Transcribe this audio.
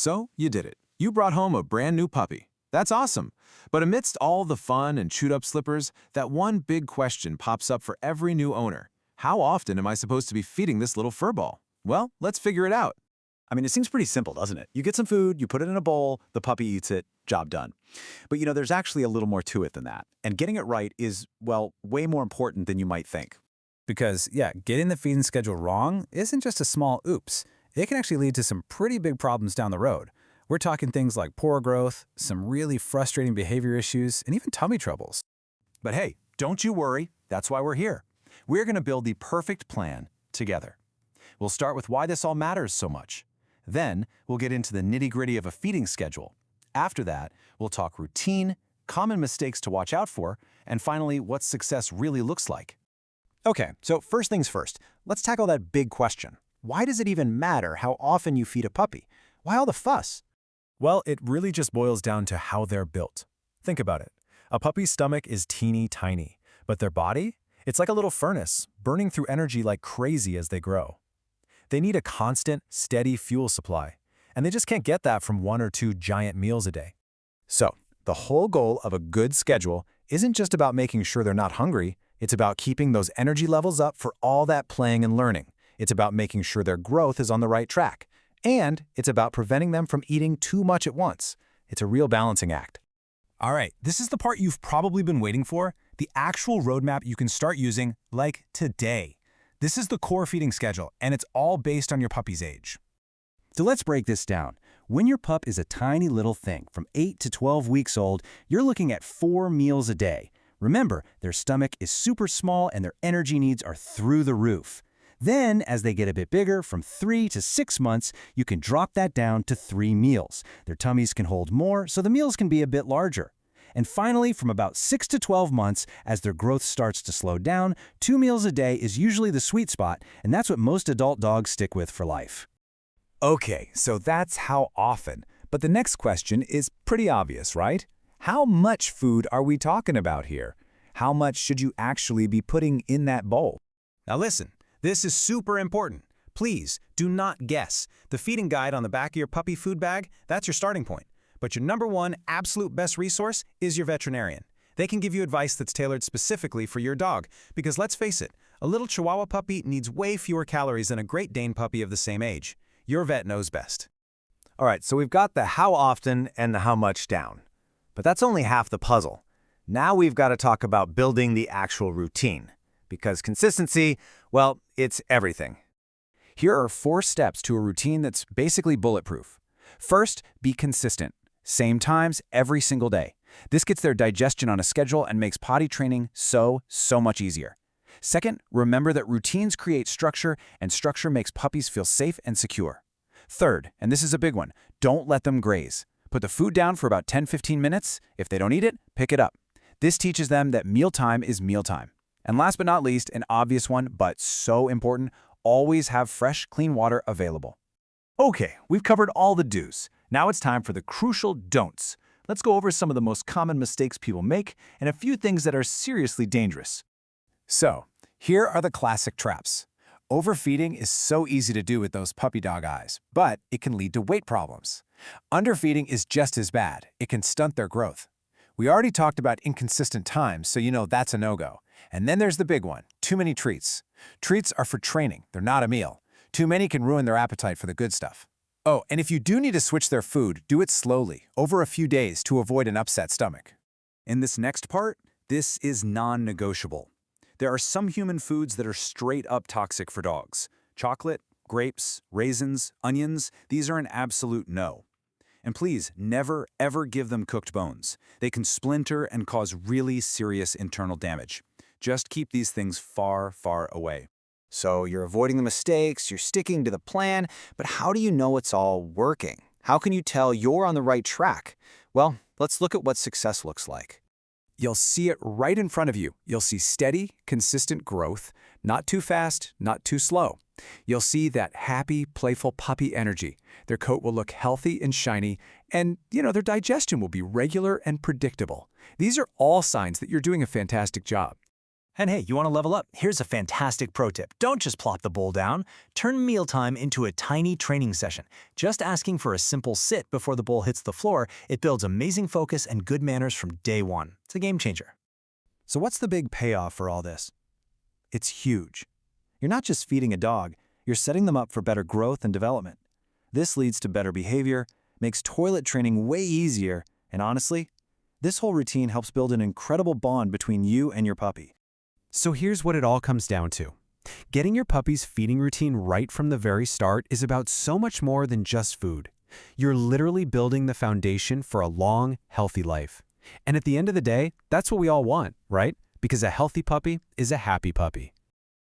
So, you did it. You brought home a brand new puppy. That's awesome. But amidst all the fun and chewed-up slippers, that one big question pops up for every new owner. How often am I supposed to be feeding this little furball? Well, let's figure it out. I mean, it seems pretty simple, doesn't it? You get some food, you put it in a bowl, the puppy eats it, job done. But there's actually a little more to it than that. And getting it right is, well, way more important than you might think. Because, yeah, getting the feeding schedule wrong isn't just a small oops. It can actually lead to some pretty big problems down the road. We're talking things like poor growth, some really frustrating behavior issues, and even tummy troubles. But hey, don't you worry. That's why we're here. We're going to build the perfect plan together. We'll start with why this all matters so much. Then, we'll get into the nitty-gritty of a feeding schedule. After that, we'll talk routine, common mistakes to watch out for, and finally, what success really looks like. Okay, so first things first, let's tackle that big question. Why does it even matter how often you feed a puppy? Why all the fuss? Well, it really just boils down to how they're built. Think about it. A puppy's stomach is teeny tiny, but their body? It's like a little furnace, burning through energy like crazy as they grow. They need a constant, steady fuel supply, and they just can't get that from 1 or 2 giant meals a day. So, the whole goal of a good schedule isn't just about making sure they're not hungry, it's about keeping those energy levels up for all that playing and learning. It's about making sure their growth is on the right track. And it's about preventing them from eating too much at once. It's a real balancing act. All right, this is the part you've probably been waiting for, the actual roadmap you can start using, like today. This is the core feeding schedule, and it's all based on your puppy's age. So let's break this down. When your pup is a tiny little thing, from 8 to 12 weeks old, you're looking at 4 meals a day. Remember, their stomach is super small and their energy needs are through the roof. Then, as they get a bit bigger, from 3 to 6 months, you can drop that down to 3 meals. Their tummies can hold more, so the meals can be a bit larger. And finally, from about 6 to 12 months, as their growth starts to slow down, 2 meals a day is usually the sweet spot, and that's what most adult dogs stick with for life. Okay, so that's how often. But the next question is pretty obvious, right? How much food are we talking about here? How much should you actually be putting in that bowl? Now listen, this is super important. Please, do not guess. The feeding guide on the back of your puppy food bag, that's your starting point. But your #1 absolute best resource is your veterinarian. They can give you advice that's tailored specifically for your dog, because let's face it, a little Chihuahua puppy needs way fewer calories than a Great Dane puppy of the same age. Your vet knows best. All right, so we've got the how often and the how much down. But that's only half the puzzle. Now we've got to talk about building the actual routine. Because consistency, well, it's everything. Here are 4 steps to a routine that's basically bulletproof. First, be consistent. Same times every single day. This gets their digestion on a schedule and makes potty training so much easier. Second, remember that routines create structure, and structure makes puppies feel safe and secure. Third, and this is a big one, don't let them graze. Put the food down for about 10-15 minutes. If they don't eat it, pick it up. This teaches them that mealtime is mealtime. And last but not least, an obvious one, but so important, always have fresh, clean water available. Okay, we've covered all the do's. Now it's time for the crucial don'ts. Let's go over some of the most common mistakes people make and a few things that are seriously dangerous. So, here are the classic traps. Overfeeding is so easy to do with those puppy dog eyes, but it can lead to weight problems. Underfeeding is just as bad. It can stunt their growth. We already talked about inconsistent times, so you know that's a no-go. And then there's the big one, too many treats. Treats are for training, they're not a meal. Too many can ruin their appetite for the good stuff. Oh, and if you do need to switch their food, do it slowly, over a few days to avoid an upset stomach. In this next part, this is non-negotiable. There are some human foods that are straight up toxic for dogs. Chocolate, grapes, raisins, onions, these are an absolute no. And please, never, ever give them cooked bones. They can splinter and cause really serious internal damage. Just keep these things far, far away. So you're avoiding the mistakes, you're sticking to the plan, but how do you know it's all working? How can you tell you're on the right track? Well, let's look at what success looks like. You'll see it right in front of you. You'll see steady, consistent growth, not too fast, not too slow. You'll see that happy, playful puppy energy. Their coat will look healthy and shiny, and, their digestion will be regular and predictable. These are all signs that you're doing a fantastic job. And hey, you want to level up? Here's a fantastic pro tip. Don't just plop the bowl down. Turn mealtime into a tiny training session. Just asking for a simple sit before the bowl hits the floor, it builds amazing focus and good manners from day one. It's a game changer. So what's the big payoff for all this? It's huge. You're not just feeding a dog, you're setting them up for better growth and development. This leads to better behavior, makes toilet training way easier, and honestly, this whole routine helps build an incredible bond between you and your puppy. So here's what it all comes down to. Getting your puppy's feeding routine right from the very start is about so much more than just food. You're literally building the foundation for a long, healthy life. And at the end of the day, that's what we all want, right? Because a healthy puppy is a happy puppy.